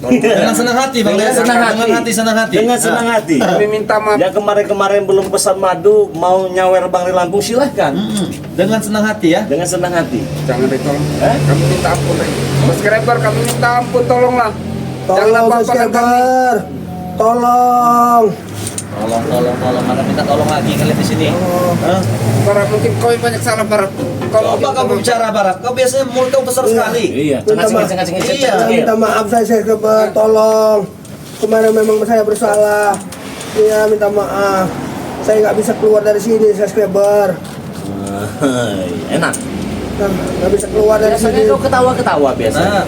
Dengan senang hati Bang Re. Dengan senang hati. Kami minta maaf. Ya kemarin belum pesan madu, mau nyawer Bang Re Lampung silahkan. Dengan senang hati ya. Dengan senang hati. Jangan ditolong. Kami minta ampun. Subscriber kami minta ampun, tolonglah. Jangan apa-apakan kami. Tolong. Tolong. Mana minta tolong lagi kalian di sini. Barat, mungkin kau yang banyak salah, Barat. Coba kamu bicara Barat. Kau biasanya mulut kau besar sekali. Iya. Minta maaf saya subscriber, tolong. Kemarin memang saya bersalah. Iya, minta maaf. Saya nggak bisa keluar dari sini subscriber. Enak. Nggak bisa keluar dari Biasanya sini. kau ketawa-ketawa biasa.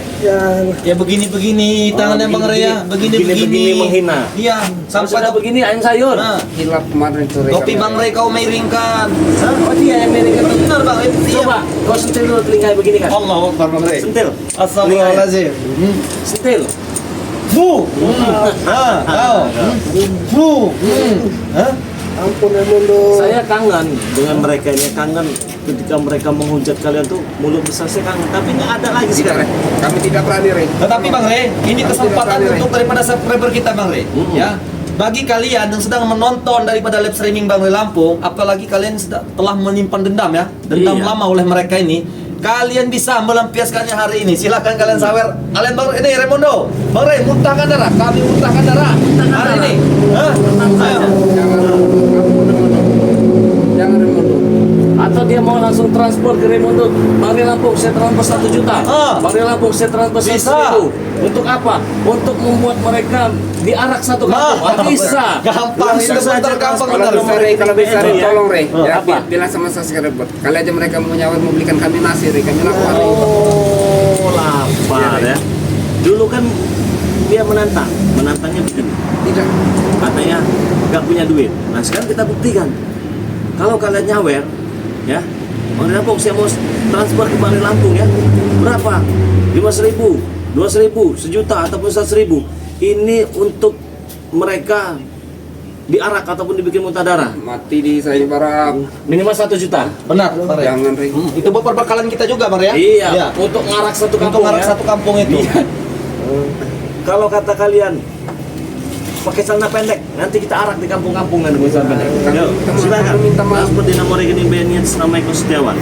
Ya, begini tangannya Bang Re ya. Begini menghina. Iya, Sampai sampai begini ayam sayur. Hilap kemarin sore. topi Bang Re kau miringkan. Oh dia yang miringkan. Benar Bang, itu dia. Coba kau sentil dulu telinga begini kan. Allahu Akbar Bang Re. Sentil. Astagfirullahaladzim. Sentil. Fu. Kau. Fu. ampun Raimundo. Saya kangen dengan mereka ini, kangen ketika mereka menghujat kalian tuh mulut besar, saya kangen. Tapi nggak ada lagi Tidak, sekarang. Re. Kami tidak berani, Re. Tetapi Bang Re, ini kesempatan Re. untuk daripada subscriber kita Bang Re. Ya. Bagi kalian yang sedang menonton daripada live streaming Bang Re Lampung, apalagi kalian telah menyimpan dendam ya, dendam lama oleh mereka ini, kalian bisa melampiaskannya hari ini. Silakan kalian sawer. Kalian Bang Re, ini Raimundo. Bang Re, muntahkan darah. Kami muntahkan darah hari ini. Ayo. Jangan Raimundo. Atau dia mau langsung transport ke Raimundo. Bang Re Lampung saya transfer 1 juta. Bang Re Lampung saya transfer 100.000. Untuk apa? Untuk membuat mereka diarak satu kampung. Bisa. Gampang itu bentar gampang Kalau benar. bisa, Re, kalau bisa, Re, tolong, Re. Ya, apa? bilang sama subscriber. Kali aja mereka mau nyawar, mau belikan kami nasi, Re. Kami lakukan, Re. Oh, lapar ya. Dulu kan dia menantangnya begini. Tidak. Katanya nggak punya duit. Nah sekarang kita buktikan. Kalau kalian nyawer, ya, Bang Re Lampung saya mau transfer ke Bang Re Lampung ya. Berapa? 5.000, 2.000, 1 juta ataupun 100.000. Ini untuk mereka diarak ataupun dibikin muntah darah. Mati di saya Barat. Minimal 1 juta. Benar, Bang Re. Jangan, Re. Itu buat perbekalan kita juga Bang Re ya. Iya. Untuk ngarak satu Untuk kampung ngarak ya. satu kampung itu. Kalau kata kalian pakai celana pendek, nanti kita arak di kampung-kampung kan dengan celana pendek. Yuk, silakan. Minta maaf. Transfer di nomor rekening BNI atas nama Eko Setiawan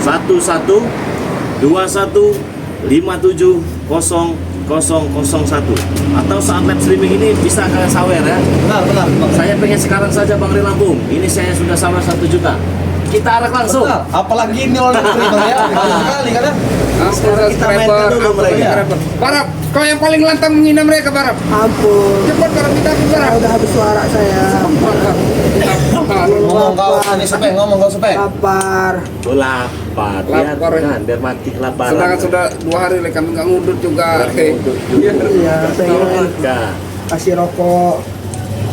1121570001 atau saat live streaming ini bisa kalian sawer ya. Benar, Bang. Saya pengen sekarang saja Bang Re Lampung. Ini saya sudah sawer 1 juta. Kita arak langsung. Benar. Apalagi ini orang negeri Bang ya. Bagus sekali kan ya. Sekarang kita mainkan dulu mereka. Barat, kau yang paling lantang menghina mereka, Barat. Ampun. Cepat, Barat, minta ampun, Barat. Udah habis suara saya. Ngomong kau ini supaya ngomong kau supaya. Lapar. Oh, lapar. Lapar. Biar mati kelaparan. Sedangkan sudah 2 hari Re, kami nggak ngudut juga, Re. Iya, pengen Enggak. kasih rokok.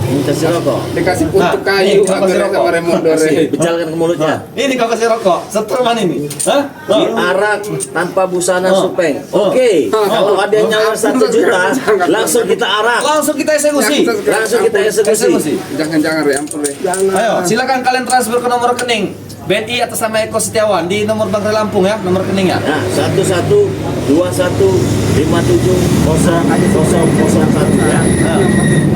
Minta si rokok. Dikasih puntuk kayu ini, kasih sama rokok. Raimundo, Re. Becalkan ke mulutnya. Ini kau kasih rokok. Setruman ini. Hah? Diarak tanpa busana supeng. Oke. Kalau ada yang nyawar 1 juta, langsung kita arak. Langsung kita eksekusi. Langsung kita eksekusi. Jangan, Re, ampun, Re. Jangan. Ayo, silakan kalian transfer ke nomor rekening BNI atas nama Eko Setiawan di nomor Bang Re Lampung ya, nomor rekeningnya. Nah, 1121570001 ya.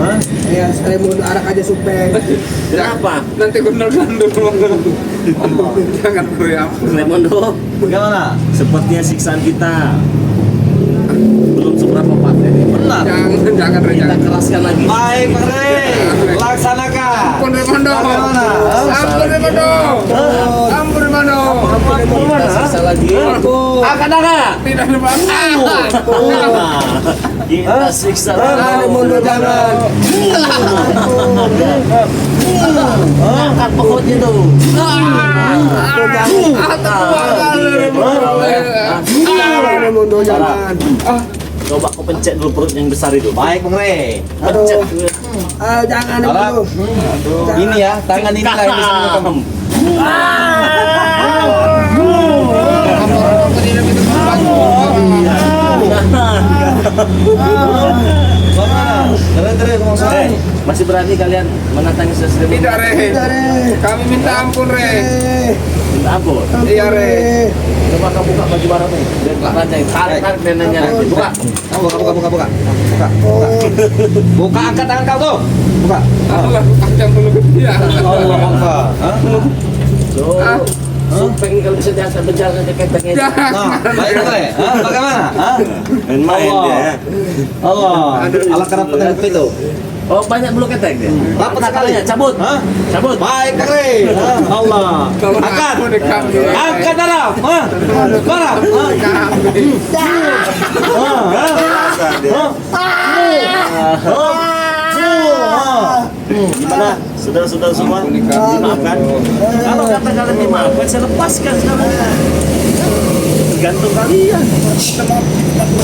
Hah? Ya, saya mau arak aja supeng. Kenapa? Nanti gundul-gundul. Jangan, Re, ampun. Raimundo, Bagaimana? sepertinya siksaan kita belum seberapa paten. Benar. Jangan, Re, Kita jangan. keraskan lagi. Baik, Bang Re. Laksanakan. Ampun, Raimundo. Bagaimana? Ampun, Raimundo. Ampun, Raimundo. Kita siksa lagi. Akan. Tidak ada Kita siksa lagi. Raimundo, jangan. Angkat pokoknya tuh. Raimundo, jangan. Coba kau pencet dulu perut yang besar itu. Baik, Bang Re. Pencet. Jangan Harap. Raimundo. Ini ya, tangan ini lah yang bisa menekan. Bagaimana? Keren ngomong soal ini. Masih berani kalian menantangi subscriber? Tidak, Re. Tidak, Re. Kami minta ampun, Re. Minta ampun. Iya, Re. Coba kamu buka baju barat nih. Biar tak rancang. Tarik neneknya nanti. Buka. Buka. Buka, angkat tangan kau tuh. Buka. Allah, panjang dulu ke dia. Allah Akbar. Hah? So, supeng ini kalau bisa diangkat berjalan ke ketengnya. Nah, baik Re. Hah? Bagaimana? Hah? Main-main Allah. dia ya. Allah. Ala kerap itu. Oh, banyak bulu ketek dia. Rapat sekali. Sekalinya cabut. Hah? Cabut. Baik Re. Hah? Allah. Angkat. Angkat darah. Hah? Darah. Gimana? Saudara-saudara semua dimaafkan? Kalau kata kalian dimaafkan, saya lepaskan sekarang. Tergantung kalian.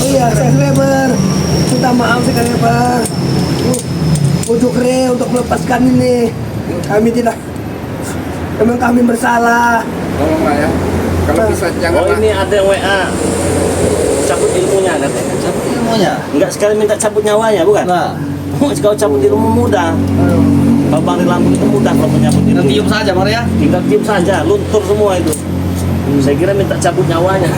Iya, subscriber. Minta maaf sekali, Pak. Ujuk Re untuk melepaskan ini. Kami tidak. Memang kami bersalah. Tolonglah ya. Kalau bisa Oh, janganlah. ini ada yang WA. Cabut ilmunya katanya. Cabut ilmunya. Enggak sekali minta cabut nyawanya, bukan? Nah, Kalau cabut ilmu mudah. Kalau Bang Lampung itu mudah kalau menyambut kita ilmu. tiup saja Maria. Tinggal tiup saja, luntur semua itu. Saya kira minta cabut nyawanya.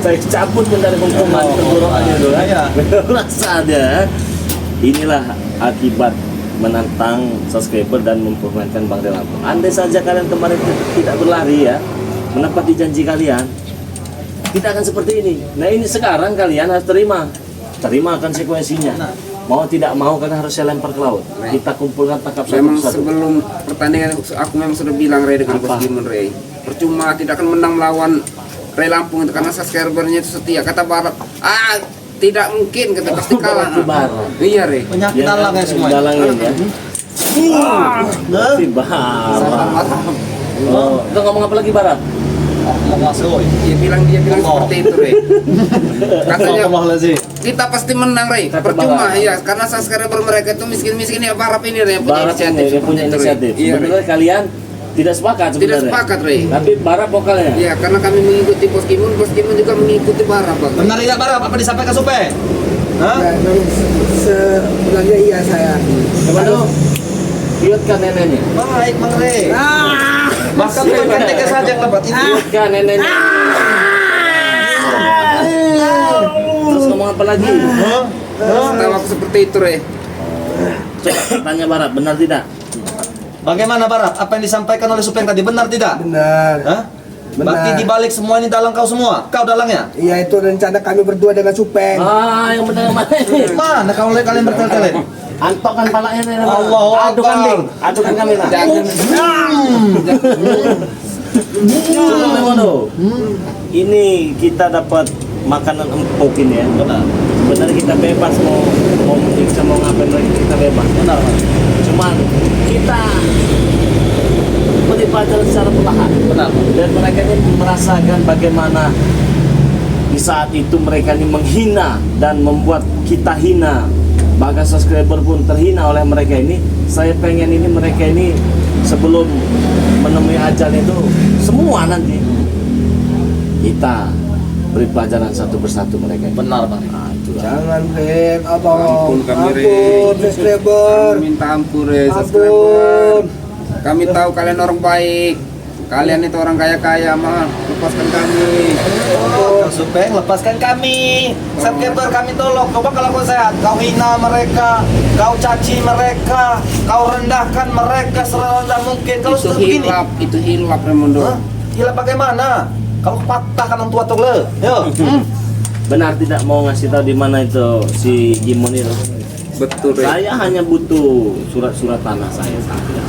Saya cabut pun dari hukuman tenggorokannya itu kan. Iya. Rasa ada. Inilah akibat menantang subscriber dan mempermainkan Bang Lampung. Andai saja kalian kemarin tidak berlari ya, menepati janji kalian, tidak akan seperti ini. Nah ini sekarang kalian harus terima konsekuensinya. Nah. Mau tidak mau kalian harus saya lempar ke laut. Kita kumpulkan tangkap Memang satu-satu. sebelum pertandingan aku memang sudah bilang Re dengan Apa? Bos Gimun Re. Percuma tidak akan menang melawan Re Lampung itu karena subscribernya itu setia. Kata Barat, tidak mungkin kita pasti kalah. Barat. Iya Re. Penyakit dalang ya semua. Dalangin ya. Si Barat. Oh, itu ngomong apa lagi Barat? Mau masuk. Dia bilang Allah. seperti itu Re. Katanya Astagfirullahaladzim. kita pasti menang Re. Kata Percuma Barat. ya karena subscriber mereka itu miskin-miskin ya Barat ini Re yang punya Barat inisiatif. ini punya Itu, Re. inisiatif. Iya Re. Sebenarnya kalian tidak sepakat Tidak sebenarnya. sepakat Re. Tapi Barat vokalnya. Iya karena kami mengikuti Bos Gimun juga mengikuti Barat Bang. Benar tidak Barap? Apa disampaikan Supe? Hah? Ya, memang sebenarnya iya saya. Coba dong. Lihatkan neneknya. Baik Bang Re. Maka bukan ketika saja yang lebat itu. Lihatkan neneknya. Terus ngomong apa lagi? Hah? Tahu aku seperti itu Re. Coba tanya Barat, benar tidak? Bagaimana Barat? Apa yang disampaikan oleh Supeng tadi benar tidak? Benar. Hah? Benar. Berarti dibalik semua ini dalang kau semua? Kau dalangnya? Iya, itu rencana kami berdua dengan Supeng. Yang benar yang mana ini? Mana kau lihat kalian bertele-tele? Antokkan palanya nenek. Allahu Adu Akbar. kambing. Adukan kambing lah. Jangan. Coba Memono. Ini kita dapat makanan empuk ini ya. Benar. Sebenarnya kita bebas mau menyiksa mau ngapain lagi kita bebas. Benar. Cuman kita beri pelajaran secara perlahan. Benar. Dan mereka ini merasakan bagaimana di saat itu mereka ini menghina dan membuat kita hina. Bahkan subscriber pun terhina oleh mereka ini. Saya pengen ini mereka ini sebelum menemui ajal itu semua nanti kita beri pelajaran satu persatu mereka ini. Benar Bang. Nah, itulah. Jangan, Re. Abang. Ampun kami, Re. Ampun, subscriber. Kami minta ampun Re, subscriber. Ampun. Kami tahu kalian orang baik. Kalian itu orang kaya-kaya mah. Lepaskan kami. Kau Supeng, lepaskan kami. Subscriber kami tolong. Coba kalau kau sehat, kau hina mereka, kau caci mereka, kau rendahkan mereka serendah mungkin. Kalau Itu sudah begini, itu hilap Remondo. hah? Gila bagaimana? Kau patahkan orang tua tuh le. Yo. Benar tidak mau ngasih tahu di mana itu si Gimun itu. Betul Re. Saya hanya butuh surat-surat tanah saya saja.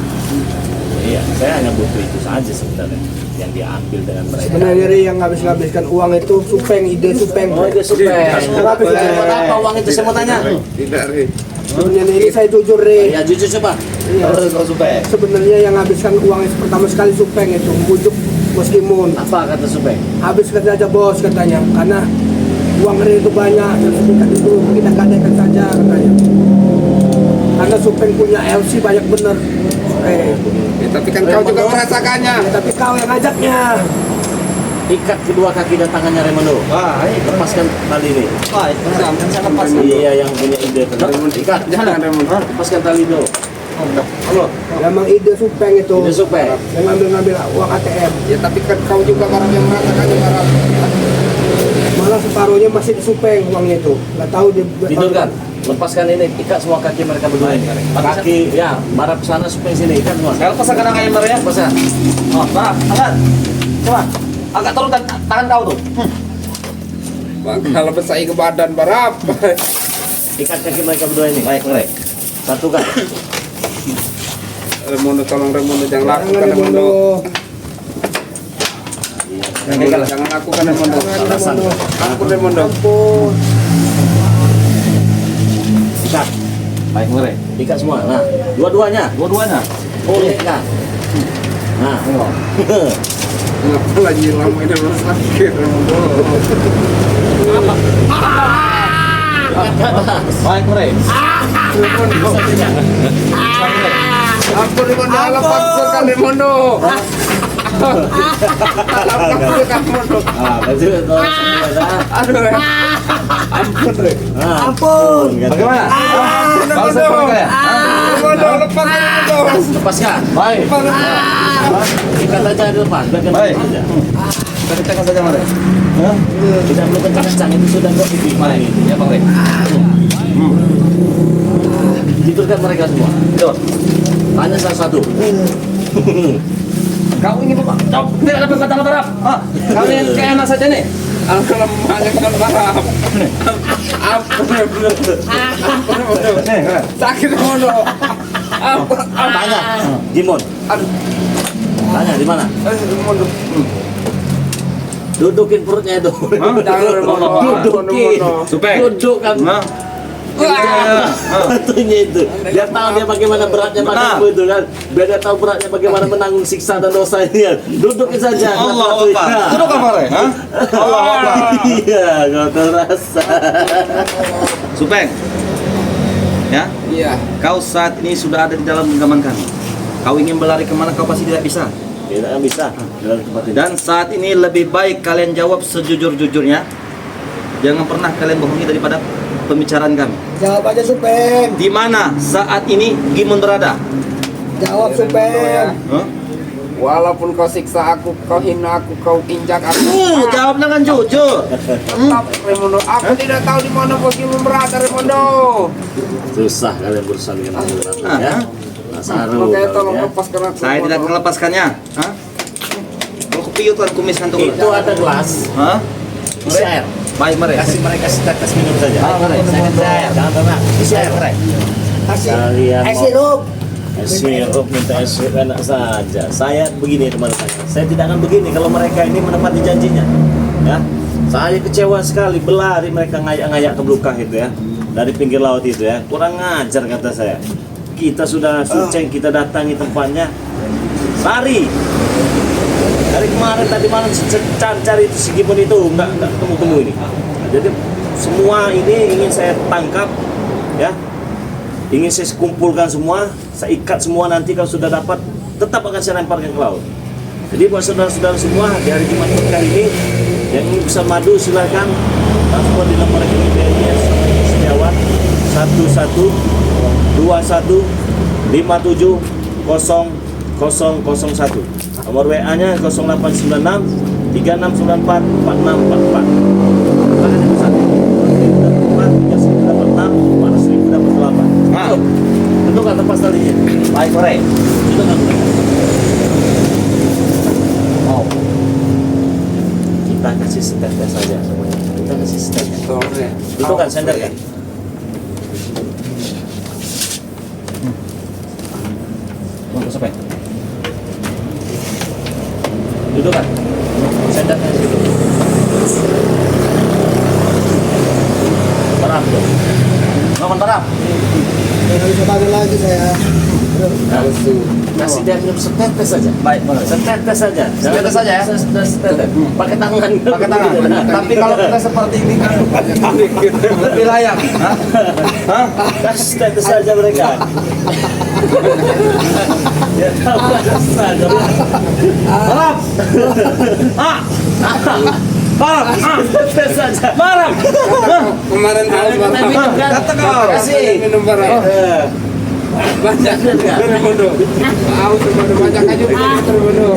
Iya, saya hanya butuh itu saja sebenarnya yang diambil dengan mereka. Sebenarnya Re, yang habis-habiskan uang itu Supeng, ide Supeng. Oh, dia supeng. Kenapa sih? Buat apa uang itu saya mau tanya? Tidak Re. Sebenarnya ini saya jujur, Re. Ya jujur coba. Iya. Kau Supeng. Sebenarnya yang habiskan uang itu pertama sekali Supeng itu bujuk Bos Gimun. Apa kata supeng? Habiskan saja bos katanya, karena uang Re itu banyak dan sedikit itu kita gadaikan saja katanya. Karena Supeng punya LC banyak bener. Ya, tapi kan kau juga merasakannya. Tapi kau yang ngajaknya. ikat kedua kaki dan tangannya Raimondo. Baik. Lepaskan tali ini. Baik. Kan saya lepas. Iya, yang punya ide tentang ikat. Jangan Raimondo. Lepaskan tali dulu. Halo. Memang ide Supeng itu. Ide Supeng. Yang ngambil uang ATM. Ya tapi kan kau juga barang yang merasakan barang. Malah separuhnya masih di Supeng uangnya itu. Nggak tahu di. Tidurkan. Lepaskan ini, ikat semua kaki mereka berdua ini. Kaki, ya, marah ke sana supaya sini, ikat semua. Saya lepas akan ayam ya. Lepaskan. Oh, Barap, tangan. Coba. Agak turunkan tangan kau tuh. Kalau besar ke badan barap. Ikat kaki mereka berdua ini. Baik, baik. Satukan. Raimondo tolong Raimondo jangan Jangan lakukan Raimondo. Jangan lakukan Raimondo. Alasan. Ampun Raimondo. Ampun. Ikat. Baik, baik. Ikat semua. Nah, dua-duanya. Dua-duanya. Boleh ikat. Nah. Kenapa lagi lama ini rumah sakit Raimondo? Baik, baik. Ampun Raimondo, lepaskan Raimondo. Lepaskan Raimondo. Ah, baju tolong semua dah. Aduh. Ampun Re. Ah, Ampun. kata. Bagaimana? Kalau saya pakai ya? Raimondo, lepaskan Raimondo. Lepaskan. Baik. Ikat aja di depan. Biarkan Baik. aja. Kita kencangkan saja, Mare. Tidak perlu kencang-kencang, itu sudah kok pipi. Baik. Ya, Pak. Tidurkan mereka semua. Tidur. Tanya satu-satu. Kau ingin apa? Tidak ada kata Barap. Kau ingin kayak anak saja nih. Aku lemahnya kan barap. Ampun Raimondo. Ampun Raimondo. Sakit Raimondo. Ampun. Tanya. Gimon. Aduh. Tanya di mana? Raimondo. Dudukin perutnya itu. Jangan Raimondo. Dudukin. Supeng. Duduk kan. Tentunya itu. Dia tahu dia bagaimana beratnya bagaimana itu kan. Biar dia tahu beratnya bagaimana menanggung siksa dan dosa ini kan. Dudukin saja. Allah Akbar. Duduk apa, Mare? Allah Akbar. Iya, kau terasa. Supeng. Ya, Iya. kau saat ini sudah ada di dalam genggaman kami. Kau ingin berlari kemana kau pasti tidak bisa. Tidak akan bisa dalam tempat ini. Dan saat ini lebih baik kalian jawab sejujur-jujurnya. Jangan pernah kalian bohongi daripada pembicaraan kami. Jawab aja Supeng. Di mana saat ini Gimon berada? Jawab Supeng. Hah? Walaupun kau siksa aku, kau hina aku, kau injak aku. Jawab dengan jujur. Tetap Raimondo, aku tidak tahu di mana posisimu berada Raimondo. Susah kalian berusaha dengan aku ya. Saru. Makanya tolong lepaskan aku. Saya tidak akan melepaskannya. Hah? Kalau kepiut kan kumis kantung. Itu ada gelas. Hah? Isi air. Baik, Mare. Kasih mereka setetes minum saja. Baik, Mare. Saya kasih air. Jangan pernah. Isi air. Kasih. Kalian Es mau- sirup. Es sirup, minta es sirup enak saja. Saya begini teman-teman. Saya tidak akan begini kalau mereka ini menepati janjinya. Ya, saya kecewa sekali berlari mereka ngayak-ngayak ke belukang itu ya, dari pinggir laut itu ya. Kurang ajar kata saya. Kita sudah suceng, kita datangi tempatnya, lari. Dari kemarin tadi malam cari itu si Gimon itu nggak ketemu ini. Jadi semua ini ingin saya tangkap, ya. Ingin saya kumpulkan semua, saya ikat semua nanti kalau sudah dapat, tetap akan saya lemparkan ke laut. Jadi buat saudara-saudara semua di hari Jumat berkah ini yang ingin bisa madu silakan transport di nomor rekening BNI Setiawan 1121570001. Nomor WA-nya 0896 3694 4644. Kalian yang pesan. Hah? Itu kan tepas talinya. Baik, Mare. Itu kan. Oh. Kita kasih setetes saja semuanya. Kita kasih setetes. Sore. Itu kan sender kan. Untuk sampai. Itu kan. Sender kan situ. Berapa tuh? Makan barap. Nggak bisa bangun lagi saya. Kasih dia minum setetes saja. Baik, Bang Rey. Setetes saja. Setetes saja ya? Setetes. Pakai tangan. Pakai tangan. Tapi kalau kita seperti ini kan lebih layak. Hah? Hah? Kasih setetes saja mereka. Ya tahu saja. Marah. Ah. Marah. Ah. Setetes saja. Marah. Kemarin haus barang. Kata kau. Kasih. Minum barang. Banyak terbodoh. Haus terbodoh banyak aja terbodoh.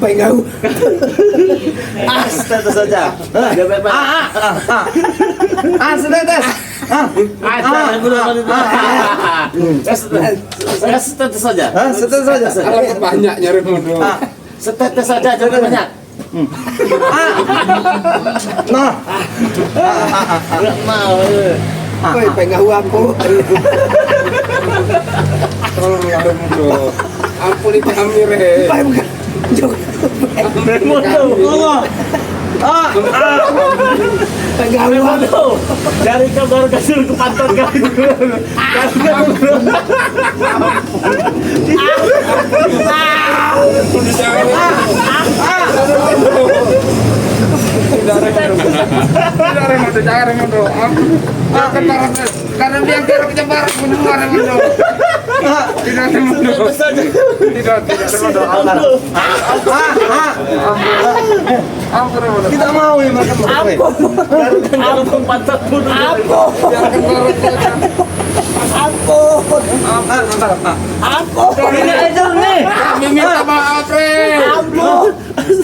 Baik ngau. Setetes saja. Dia bebas. Setetes. Setetes saja. Setetes saja. Alat banyaknya terbodoh. Setetes saja, jangan banyak. Nah. Enggak mau. Woi, baik ngau aku. Tolong ya terbodoh. Ampuni kami re. Baik bukan. Allah. Baik ngau aku. Dari kau baru kasih ke pantat kau itu. Tidak remoto, jangan remoto. Akan marah karena dia kira kita marah mendengar remoto. Tidak remoto. Tidak remoto. Ampun remoto. Tidak mau ya mereka mereka. Ampun pantat pun. Biarkan marah. Ini aja nih. Kami minta maaf, Re.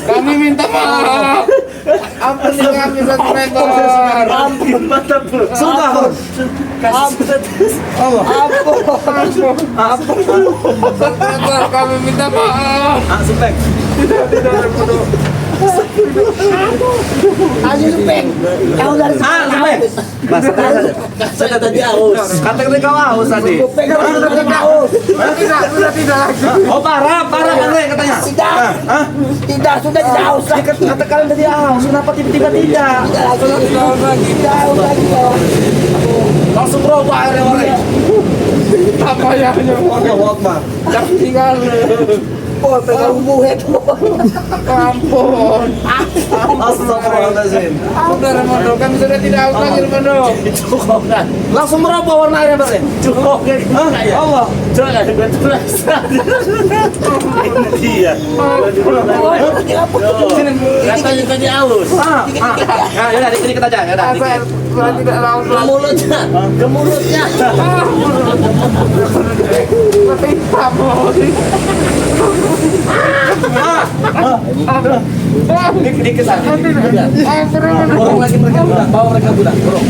Kami minta maaf. Ampun kami subscriber. Ampun pantat pun. Sudah. Kasih setetes. Allah. Subscriber, kami minta maaf. Sumpek. Tidak remoto. Ayo Supeng. Kau dari Sumpek. Mas, Saya tadi haus. kata kau haus tadi. Supeng kau dari kau. Tidak lagi. Oh parah Bang Rey katanya. Tidak. Hah? Tidak, sudah tidak haus lagi. Kata kalian tadi haus, kenapa tiba-tiba tidak? Tidak lagi. Tidak haus lagi. Langsung berubah akhirnya Bang Rey. Apa ya? Allahu Akbar. Jangan tinggal. Oh, pegang buhet. Ampun. Astagfirullahaladzim. Sudah remoto, kami sudah tidak haus lagi remoto. Cukup kan? Langsung berubah warna airnya Bang Rey. Cukup kan? Hah? Allah. Coba kan? Gue tulis. Iya. Katanya tadi haus. Ya udah dikit aja, ya udah dikit. Sudah tidak haus Ke lagi. mulutnya. Ke mulutnya. Hitam. Dikit aja. Ampun remoto. Borong lagi mereka budak, bawa mereka budak, borong.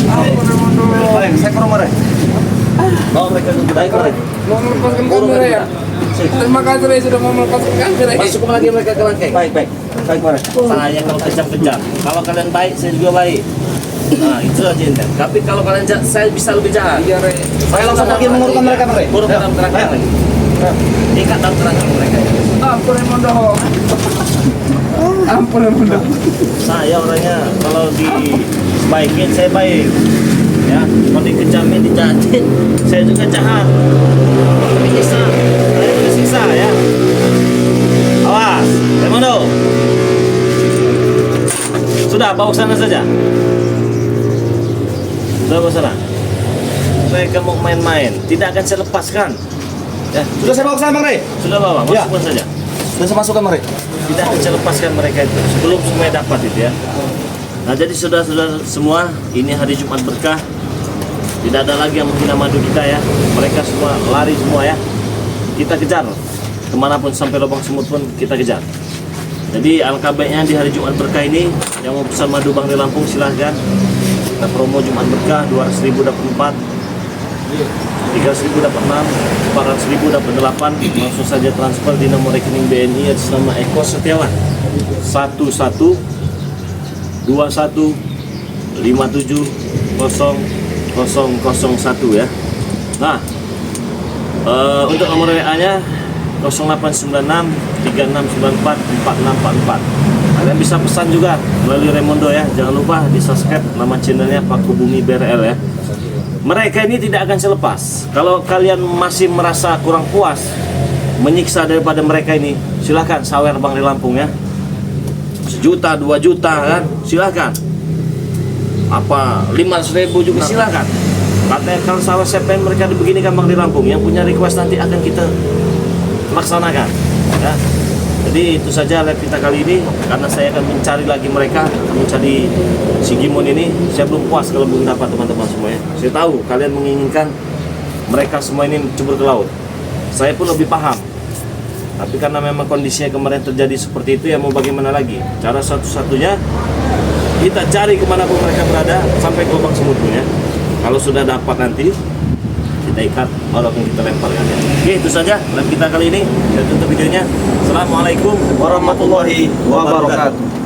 Baik, saya ke rumah Rey. Bawa mereka ke gudang. Mau melepaskan kamera ya? Terima kasih Re sudah mau melepaskan kamera. Masuk lagi mereka ke rangkeng. Baik, baik. Baik, Bang Rey. Saya kalau kejam-kejam. Kalau kalian baik, saya juga baik. Nah, itu aja intinya. Tapi kalau kalian jahat, saya bisa lebih jahat. Iya Re. Saya langsung pergi mengurutkan mereka, Bang Rey. Buruk dalam kerangkeng lagi. Ikat dalam kerangkeng mereka. Ampun remoto. Ampun remoto. Saya orangnya kalau dibaikin saya baik. Ya, kalau dikejamin, dijahatin, saya juga jahat. Menyiksa, saya juga siksa ya. Awas, Remondo. Sudah, bawa ke sana saja. Sudah bawa ke sana. Mereka mau main-main, tidak akan saya lepaskan. Ya, Sudah saya bawa ke sana, Bang Rey. sudah bawa, Ya. masukkan saja. Sudah saya masukkan, Bang Rey. Tidak akan saya lepaskan mereka itu sebelum semuanya dapat itu ya. Nah jadi saudara-saudara semua, ini hari Jumat berkah. Tidak ada lagi yang menghina madu kita ya. Mereka semua lari semua ya. Kita kejar kemanapun, sampai lubang semut pun kita kejar. Jadi alangkah baiknya di hari Jumat berkah ini, yang mau pesan madu Bang Rey Lampung silahkan. Kita promo Jumat berkah 200.000 dapat 4, 300.000 dapat 6, 400.000 dapat 8. Langsung saja transfer di nomor rekening BNI atas nama Eko Setiawan 1121570001 ya. Nah, untuk nomor WA nya 0896 3694 4644. Kalian bisa pesan juga melalui Remondo ya. Jangan lupa di subscribe nama channelnya Paku Bumi BRL ya. Mereka ini tidak akan selepas. Kalau kalian masih merasa kurang puas menyiksa daripada mereka ini, silahkan sawer Bang Ri Lampung ya. 1 juta, 2 juta kan, silahkan. Apa 500.000 juga silahkan. Katanya kalau sawer CPN mereka dibeginikan Bang Ri Lampung, yang punya request nanti akan kita laksanakan ya. Jadi itu saja live kita kali ini, karena saya akan mencari lagi mereka, mencari si Gimon ini. Saya belum puas kalau belum dapat teman-teman semuanya. Saya tahu kalian menginginkan mereka semua ini cebur ke laut. Saya pun lebih paham. Tapi karena memang kondisinya kemarin terjadi seperti itu, ya mau bagaimana lagi? Cara satu-satunya kita cari kemanapun mereka berada sampai ke lubang semutnya. Kalau sudah dapat nanti kita ikat, walaupun kita lemparkan ya. Oke, itu saja live kita kali ini. Saya tutup videonya. Assalamualaikum Warahmatullahi wabarakatuh.